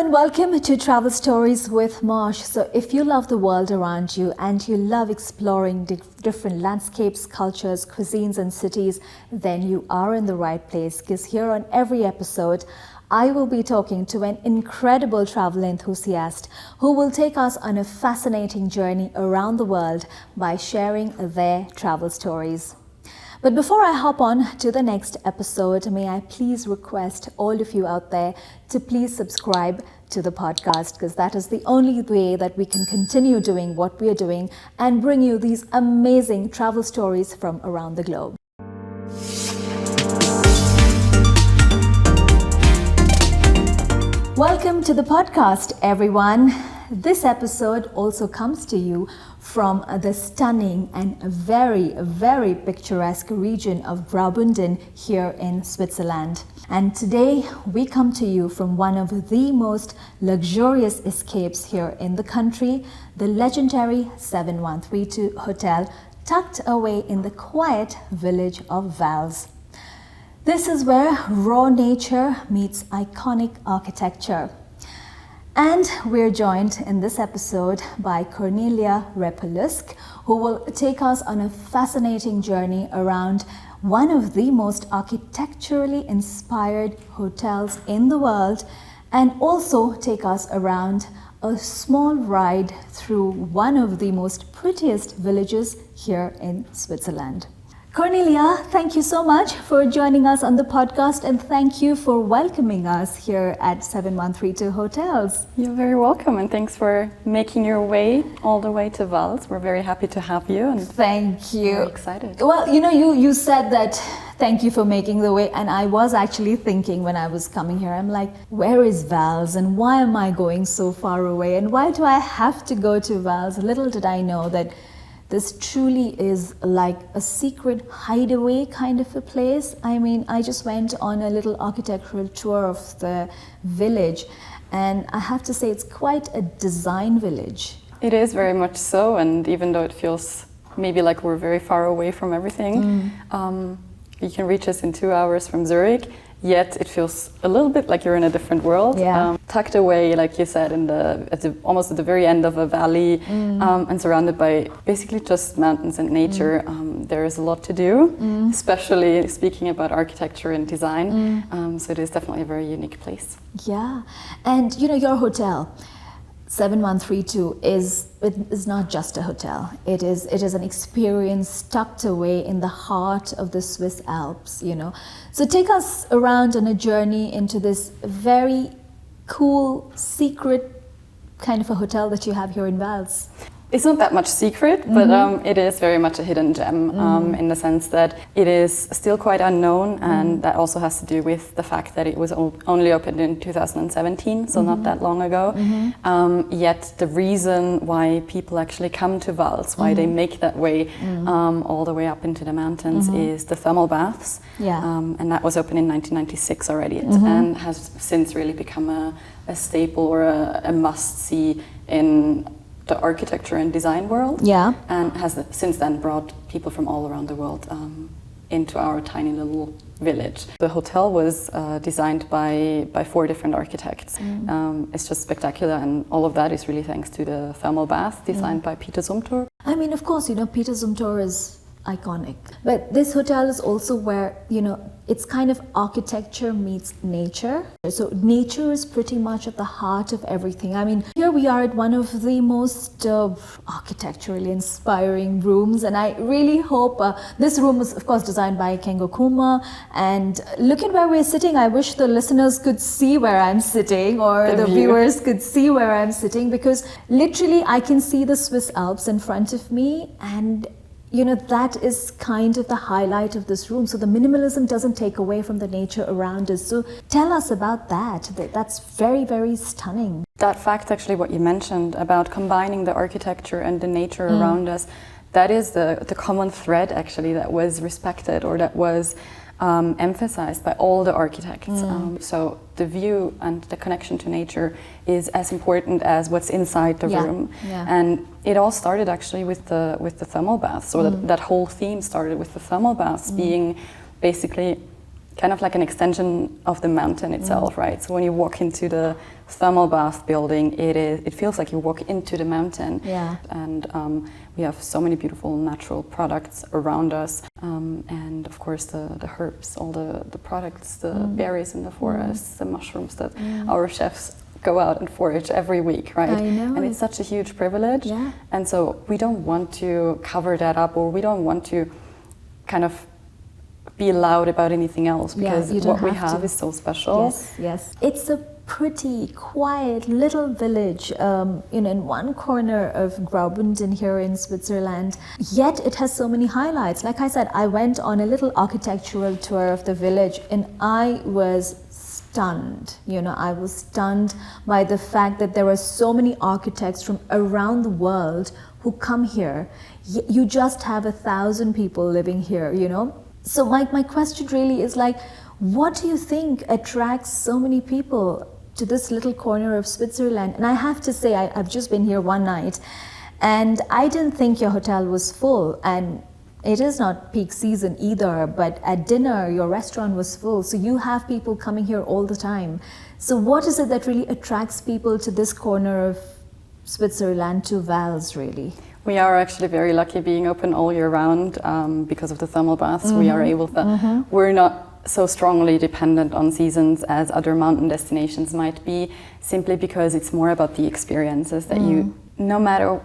and welcome to Travel Stories with Moush. So if you love the world around you and you love exploring different landscapes, cultures, cuisines and cities, then you are in the right place, because here on every episode I will be talking to an incredible travel enthusiast who will take us on a fascinating journey around the world by sharing their travel stories. But before I hop on to the next episode, may I please request all of you out there to please subscribe to the podcast, because that is the only way that we can continue doing what we are doing and bring you these amazing travel stories from around the globe. Welcome to the podcast, everyone. This episode also comes to you from the stunning and very, very picturesque region of Graubünden here in Switzerland. And today we come to you from one of the most luxurious escapes here in the country, the legendary 7132 Hotel, tucked away in the quiet village of Vals. This is where raw nature meets iconic architecture. And we're joined in this episode by Cornelia Repolusk, who will take us on a fascinating journey around one of the most architecturally inspired hotels in the world, and also take us around a small ride through one of the most prettiest villages here in Switzerland. Cornelia, thank you so much for joining us on the podcast, and thank you for welcoming us here at 7132 Hotels. You're very welcome, and thanks for making your way all the way to Vals. We're very happy to have you, and thank you. Very excited. Well, you said that thank you for making the way, and I was actually thinking when I was coming here, I'm like, where is Vals and why am I going so far away and why do I have to go to Vals? Little did I know that this truly is like a secret hideaway kind of a place. I mean, I just went on a little architectural tour of the village, and I have to say it's quite a design village. It is very much so, and even though it feels maybe like we're very far away from everything, you can reach us in 2 hours from Zurich, yet it feels a little bit like you're in a different world. Yeah. Tucked away, like you said, almost at the very end of a valley, and surrounded by basically just mountains and nature. There is a lot to do, especially speaking about architecture and design. So it is definitely a very unique place. Yeah, and your hotel, 7132 is not just a hotel. It is an experience tucked away in the heart of the Swiss Alps, So take us around on a journey into this very cool, secret kind of a hotel that you have here in Vals. It's not that much secret, but it is very much a hidden gem in the sense that it is still quite unknown, and that also has to do with the fact that it was only opened in 2017, so not that long ago. Yet the reason why people actually come to Vals, why they make that way all the way up into the mountains, is the thermal baths. Yeah. And that was opened in 1996 already, and has since really become a staple or a must-see in the architecture and design world, and has since then brought people from all around the world into our tiny little village. The hotel was designed by 4 different architects. It's just spectacular, and all of that is really thanks to the thermal bath designed by Peter Zumthor. I mean, of course, Peter Zumthor is iconic, but this hotel is also where it's kind of architecture meets nature. So nature is pretty much at the heart of everything. I mean, here we are at one of the most architecturally inspiring rooms, and I really hope this room was of course designed by Kengo Kuma, and look at where we're sitting. I wish the listeners could see where I'm sitting, or the viewers could see where I'm sitting, because literally I can see the Swiss Alps in front of me, and that is kind of the highlight of this room. So the minimalism doesn't take away from the nature around us. So tell us about that. That's very, very stunning. That fact, actually, what you mentioned about combining the architecture and the nature around us, that is the common thread, actually, that was respected, or that was emphasized by all the architects. So the view and the connection to nature is as important as what's inside the room. Yeah. And it all started actually with the thermal baths. So that whole theme started with the thermal baths being basically kind of like an extension of the mountain itself, right? So when you walk into the thermal bath building, it feels like you walk into the mountain. Yeah. And we have so many beautiful natural products around us, and of course the herbs, all the products, the berries in the forests, the mushrooms that our chefs go out and forage every week, right? I know. And it's such a huge privilege. Yeah. And so we don't want to cover that up, or we don't want to kind of be loud about anything else, because what we have is so special. Yes, yes. It's a pretty quiet little village, in one corner of Graubünden here in Switzerland. Yet it has so many highlights. Like I said, I went on a little architectural tour of the village, and I was stunned. I was stunned by the fact that there are so many architects from around the world who come here. You just have 1,000 people living here, So my question really is like, what do you think attracts so many people to this little corner of Switzerland? And I have to say, I've just been here one night, and I didn't think your hotel was full, and it is not peak season either, but at dinner your restaurant was full, so you have people coming here all the time. So what is it that really attracts people to this corner of Switzerland, to Vals, really? We are actually very lucky being open all year round, because of the thermal baths. We are able to, we're not so strongly dependent on seasons as other mountain destinations might be, simply because it's more about the experiences that you, no matter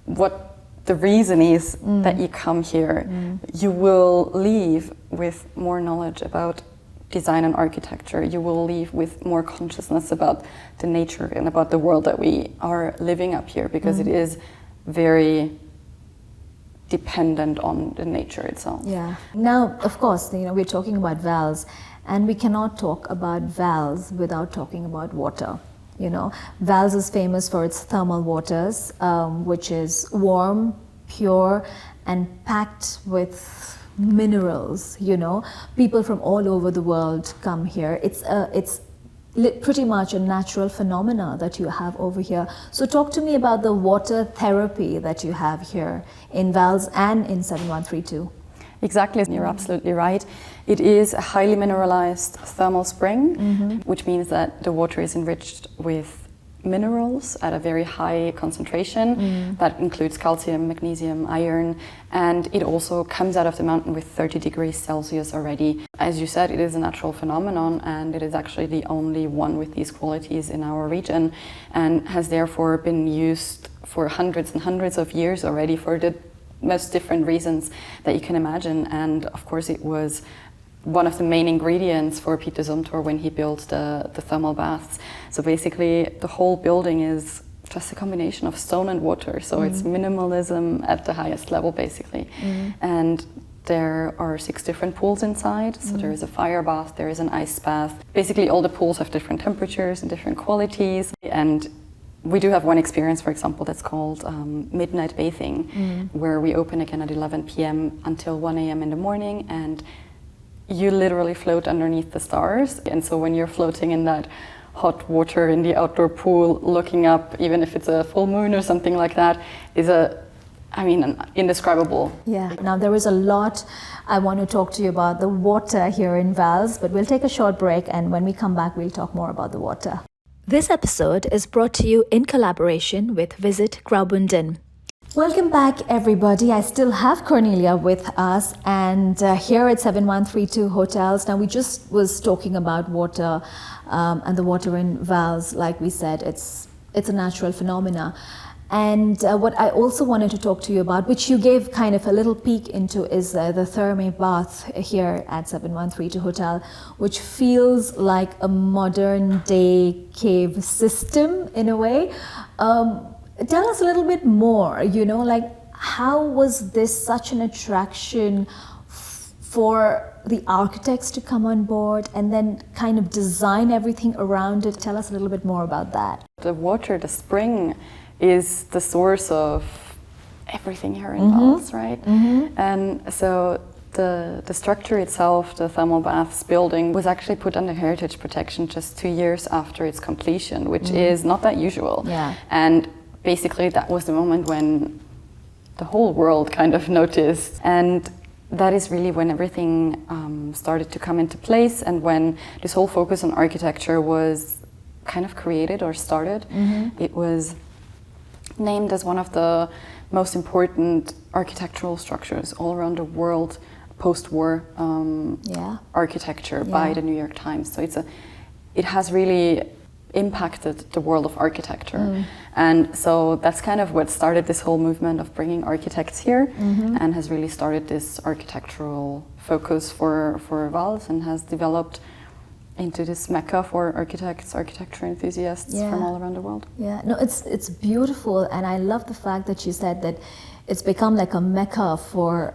what the reason is that you come here, you will leave with more knowledge about design and architecture. You will leave with more consciousness about the nature and about the world that we are living up here, because it is very dependent on the nature itself. Yeah. Now, of course, we're talking about Vals, and we cannot talk about Vals without talking about water. Vals is famous for its thermal waters, which is warm, pure, and packed with minerals. People from all over the world come here. It's pretty much a natural phenomena that you have over here. So talk to me about the water therapy that you have here in Vals and in 7132. Exactly, you're absolutely right. It is a highly mineralized thermal spring, which means that the water is enriched with minerals at a very high concentration. That includes calcium, magnesium, iron, and it also comes out of the mountain with 30 degrees Celsius already. As you said, it is a natural phenomenon, and it is actually the only one with these qualities in our region, and has therefore been used for hundreds and hundreds of years already for the most different reasons that you can imagine. And of course it was one of the main ingredients for Peter Zumthor when he built the thermal baths. So basically the whole building is just a combination of stone and water, so it's minimalism at the highest level basically. And there are 6 different pools inside, so there is a fire bath, there is an ice bath. Basically all the pools have different temperatures and different qualities, and we do have one experience, for example, that's called midnight bathing, where we open again at 11 p.m. until 1 a.m. in the morning, and you literally float underneath the stars. And so when you're floating in that hot water in the outdoor pool, looking up, even if it's a full moon or something like that, is indescribable. Yeah. Now there is a lot I want to talk to you about the water here in Vals, but we'll take a short break, and when we come back, we'll talk more about the water. This episode is brought to you in collaboration with Visit Graubünden. Welcome back, everybody. I still have Cornelia with us, and here at 7132 Hotels. Now, we just was talking about water, and the water in Vals. Like we said, it's a natural phenomena. And what I also wanted to talk to you about, which you gave kind of a little peek into, is the thermal bath here at 7132 Hotel, which feels like a modern day cave system in a way. Tell us a little bit more, how was this such an attraction for the architects to come on board and then kind of design everything around it? Tell us a little bit more about that. The water, the spring, is the source of everything here in Vals, right? And so the structure itself, the thermal baths building, was actually put under heritage protection just 2 years after its completion, which is not that usual. Yeah. And basically that was the moment when the whole world kind of noticed. And that is really when everything started to come into place, and when this whole focus on architecture was kind of created or started. It was named as one of the most important architectural structures all around the world, post-war architecture by the New York Times. So it has really impacted the world of architecture. And so that's kind of what started this whole movement of bringing architects here, and has really started this architectural focus for Vals, and has developed into this mecca for architects, architecture enthusiasts from all around the world. Yeah, no, it's beautiful, and I love the fact that you said that it's become like a mecca for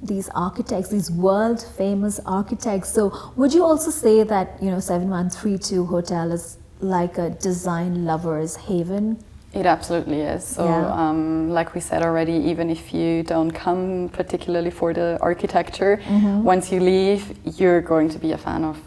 these architects, these world famous architects. So would you also say that 7132 Hotel is like a design lover's haven? It absolutely is. So like we said already, even if you don't come particularly for the architecture, once you leave, you're going to be a fan of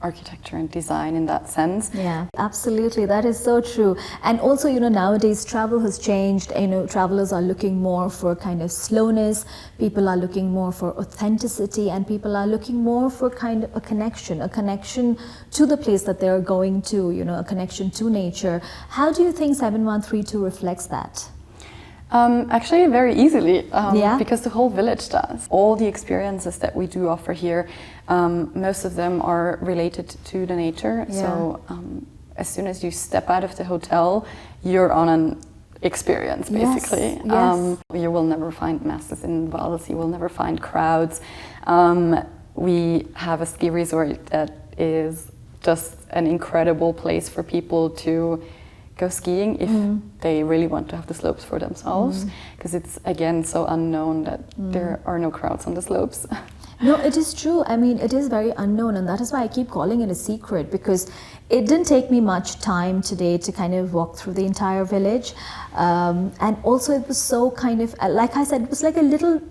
architecture and design in that sense. Yeah, absolutely. That is so true. And also, nowadays travel has changed. Travelers are looking more for kind of slowness. People are looking more for authenticity, and people are looking more for kind of a connection to the place that they're going to, a connection to nature. How do you think 7132 reflects that? Actually, very easily, because the whole village does. All the experiences that we do offer here, most of them are related to the nature. Yeah. So as soon as you step out of the hotel, you're on an experience, basically. Yes. You will never find masses in Vals, you will never find crowds. We have a ski resort that is just an incredible place for people to go skiing if they really want to have the slopes for themselves, because it's again so unknown that there are no crowds on the slopes. No, it is true. I mean, it is very unknown, and that is why I keep calling it a secret, because it didn't take me much time today to kind of walk through the entire village, and also it was so kind of, like I said, it was like a little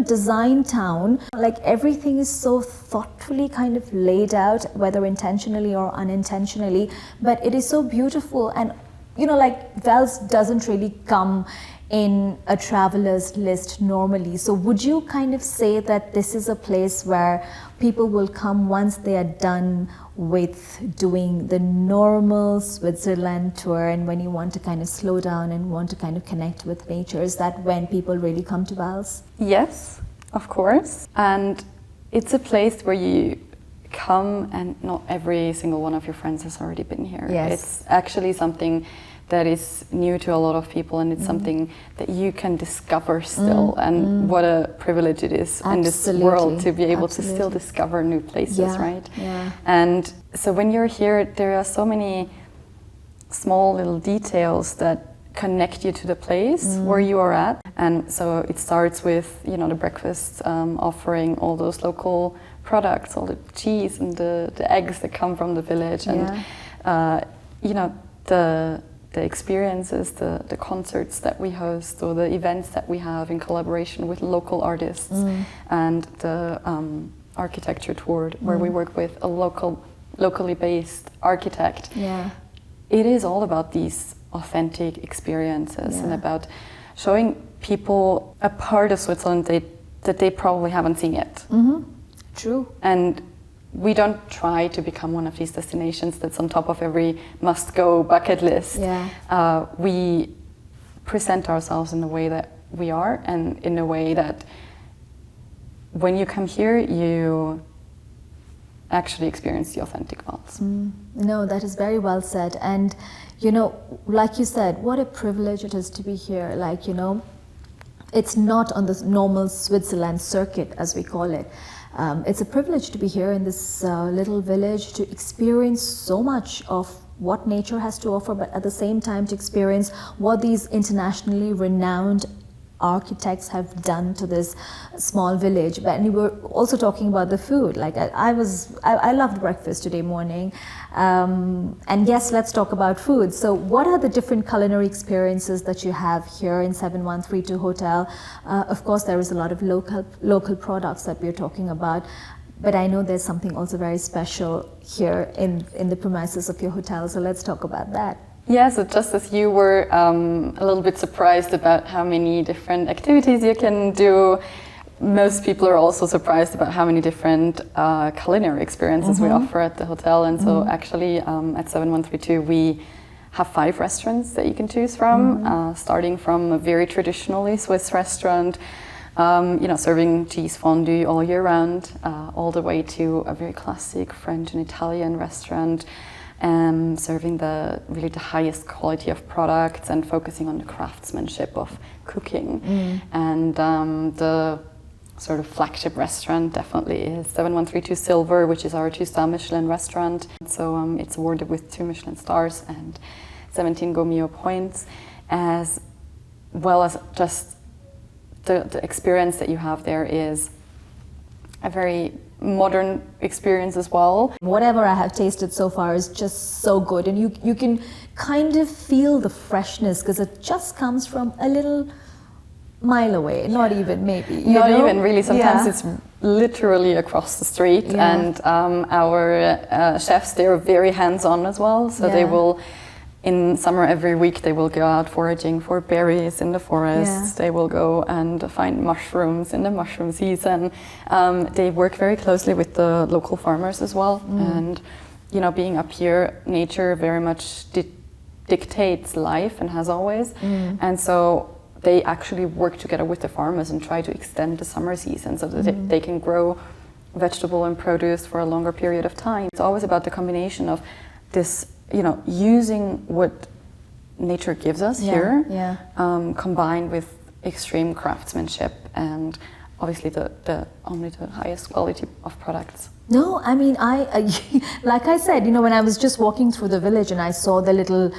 design town. Like everything is so thoughtfully kind of laid out, whether intentionally or unintentionally, but it is so beautiful. And like Vals doesn't really come in a traveler's list normally. So would you kind of say that this is a place where people will come once they are done with doing the normal Switzerland tour, and when you want to kind of slow down and want to kind of connect with nature, is that when people really come to Vals? Yes, of course. And it's a place where you come and not every single one of your friends has already been here. Yes. It's actually something that is new to a lot of people, and it's something that you can discover still. And what a privilege it is in this world to be able to still discover new places, right? Yeah. And so when you're here, there are so many small little details that connect you to the place where you are at. And so it starts with the breakfast, offering all those local products, all the cheese and the eggs that come from the village, and the experiences, the concerts that we host, or the events that we have in collaboration with local artists, and the architecture tour where we work with a locally based architect. Yeah. It is all about these authentic experiences and about showing people a part of Switzerland that they probably haven't seen yet. True. And we don't try to become one of these destinations that's on top of every must-go bucket list. Yeah. We present ourselves in the way that we are, and in a way that when you come here, you actually experience the authentic Vals. No, that is very well said. And, like you said, what a privilege it is to be here. Like, it's not on the normal Switzerland circuit, as we call it. It's a privilege to be here in this little village, to experience so much of what nature has to offer, but at the same time to experience what these internationally renowned architects have done to this small village. But we were also talking about the food. Like I loved breakfast today morning. And yes, let's talk about food. So what are the different culinary experiences that you have here in 7132 Hotel? Of course, there is a lot of local products that we're talking about. But I know there's something also very special here in the premises of your hotel. So let's talk about that. Yeah, so just as you were a little bit surprised about how many different activities you can do, most people are also surprised about how many different culinary experiences we offer at the hotel. And so actually at 7132 we have 5 restaurants that you can choose from, starting from a very traditionally Swiss restaurant, serving cheese fondue all year round, all the way to a very classic French and Italian restaurant, serving the highest quality of products and focusing on the craftsmanship of cooking. And the sort of flagship restaurant definitely is 7132 Silver, which is our 2-star Michelin restaurant. So it's awarded with 2 Michelin stars and 17 Gomio points, as well as just the experience that you have there is a very modern experience as well. Whatever I have tasted so far is just so good, and you can kind of feel the freshness because it just comes from a little mile away, not even maybe. Not even really, sometimes it's literally across the street, and our chefs, they're very hands-on as well, so they will, in summer every week, they will go out foraging for berries in the forests, they will go and find mushrooms in the mushroom season. They work very closely with the local farmers as well, and being up here, nature very much dictates life and has always, and so they actually work together with the farmers and try to extend the summer season so that they can grow vegetable and produce for a longer period of time. It's always about the combination of this, using what nature gives us here, combined with extreme craftsmanship and obviously only the highest quality of products. No, I mean, I like I said, when I was just walking through the village and I saw the little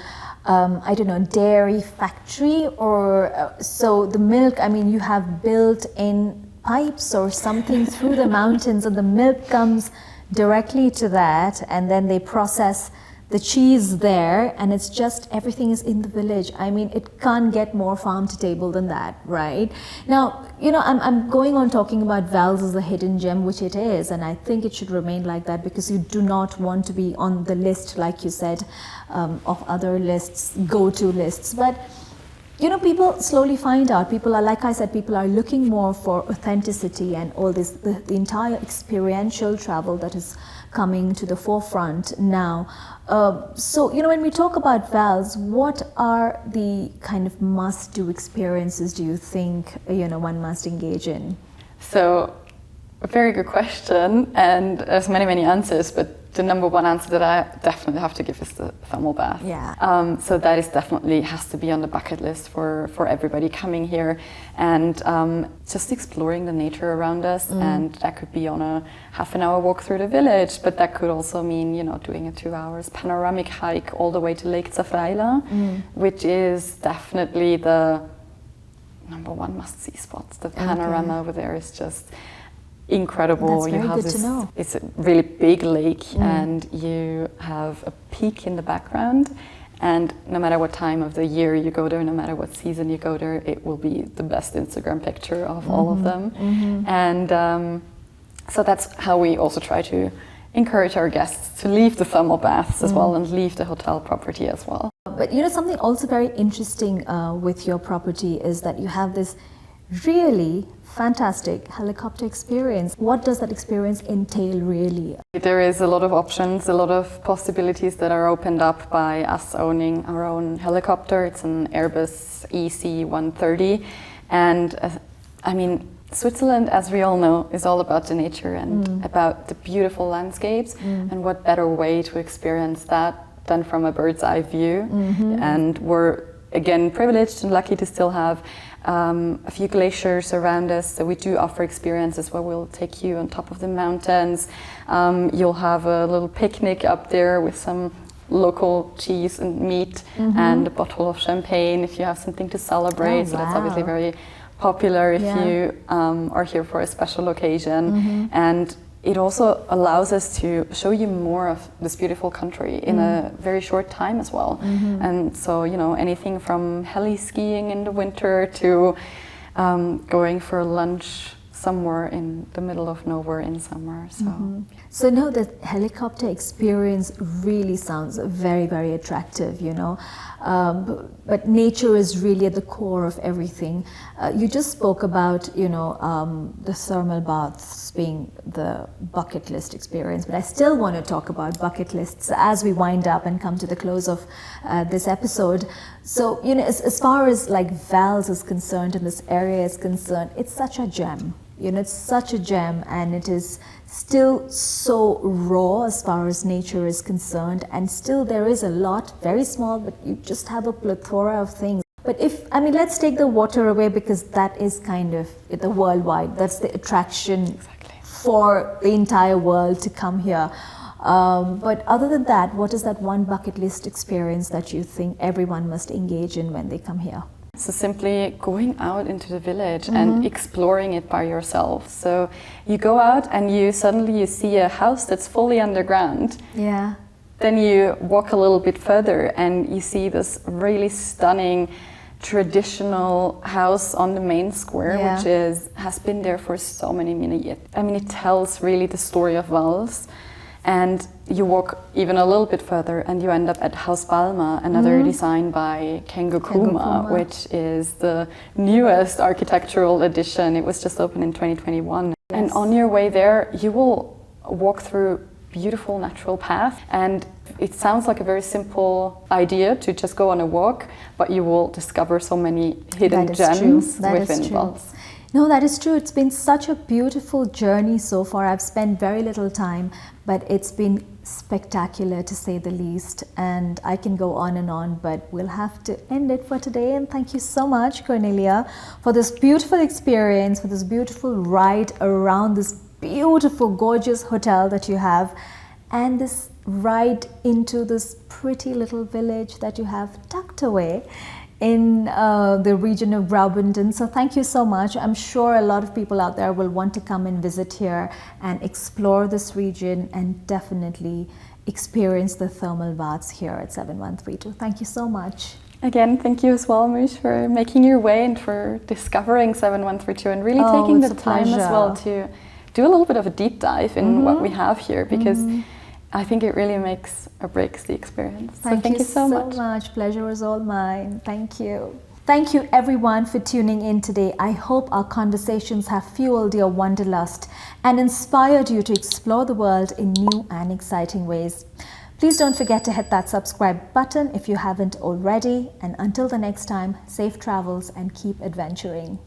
dairy factory, or so the milk, I mean, you have built in pipes or something through the mountains, and the milk comes directly to that, and then they process the cheese there, and it's just everything is in the village. I mean, it can't get more farm to table than that, right? Now, I'm going on talking about Vals as a hidden gem, which it is, and I think it should remain like that because you do not want to be on the list, like you said, of other lists, go-to lists. But people slowly find out. People are, like I said, people are looking more for authenticity and all this, the entire experiential travel that is coming to the forefront now. So, when we talk about Vals, what are the kind of must-do experiences do you think, one must engage in? So, a very good question, and there's many answers, but the number one answer that I definitely have to give is the thermal bath. Yeah. So that is definitely has to be on the bucket list for everybody coming here, and just exploring the nature around us. And that could be on a half-an-hour walk through the village, but that could also mean doing a 2 hours panoramic hike all the way to Lake Zafraila, which is definitely the number one must-see spot. The panorama over there is just incredible. That's very good to know. It's a really big lake, and you have a peak in the background, and no matter what time of the year you go there, no matter what season you go there, it will be the best Instagram picture of all of them. And so that's how we also try to encourage our guests to leave the thermal baths as well and leave the hotel property as well. But something also very interesting with your property is that you have this really fantastic helicopter experience. What does that experience entail really? There is a lot of options, a lot of possibilities that are opened up by us owning our own helicopter. It's an Airbus EC-130, and I mean, Switzerland, as we all know, is all about the nature and about the beautiful landscapes, and what better way to experience that than from a bird's eye view. And we're again privileged and lucky to still have a few glaciers around us, so we do offer experiences where we'll take you on top of the mountains. You'll have a little picnic up there with some local cheese and meat and a bottle of champagne if you have something to celebrate. So that's obviously very popular if you are here for a special occasion. And it also allows us to show you more of this beautiful country in a very short time as well. And so, anything from heli skiing in the winter to going for lunch somewhere in the middle of nowhere in summer. So, So no, the helicopter experience really sounds very, very attractive, you know. But nature is really at the core of everything. You just spoke about, you know, the thermal baths being the bucket list experience, but I still want to talk about bucket lists as we wind up and come to the close of this episode. So, you know, as far as like Vals is concerned and this area is concerned, it's such a gem. You know, it's such a gem, and it is still so raw as far as nature is concerned, and still there is a lot, very small, but you just have a plethora of things. But if, I mean, let's take the water away, because that is kind of the worldwide, that's the attraction for the entire world to come here. But other than that, what is that one bucket list experience that you think everyone must engage in when they come here? So simply going out into the village and exploring it by yourself. So you go out and you suddenly see a house that's fully underground. Yeah. Then you walk a little bit further and you see this really stunning traditional house on the main square, which has been there for so many years. I mean, it tells really the story of Vals. And you walk even a little bit further and you end up at Haus Balma, another design by Kengo Kuma, which is the newest architectural addition. It was just opened in 2021. Yes. And on your way there, you will walk through beautiful natural path. And it sounds like a very simple idea to just go on a walk, but you will discover so many hidden gems within Vals. No, that is true. It's been such a beautiful journey so far. I've spent very little time, but it's been spectacular to say the least. And I can go on, but we'll have to end it for today. And thank you so much, Cornelia, for this beautiful experience, for this beautiful ride around this beautiful, gorgeous hotel that you have, and this ride into this pretty little village that you have tucked away in the region of Graubünden. So thank you so much. I'm sure a lot of people out there will want to come and visit here and explore this region and definitely experience the thermal baths here at 7132. Thank you so much. Again, thank you as well, Moush, for making your way and for discovering 7132 and really taking the time as well to do a little bit of a deep dive in what we have here, because I think it really makes or breaks the experience. So thank you so much. Pleasure was all mine. Thank you. Thank you everyone for tuning in today. I hope our conversations have fueled your wanderlust and inspired you to explore the world in new and exciting ways. Please don't forget to hit that subscribe button if you haven't already. And until the next time, safe travels and keep adventuring.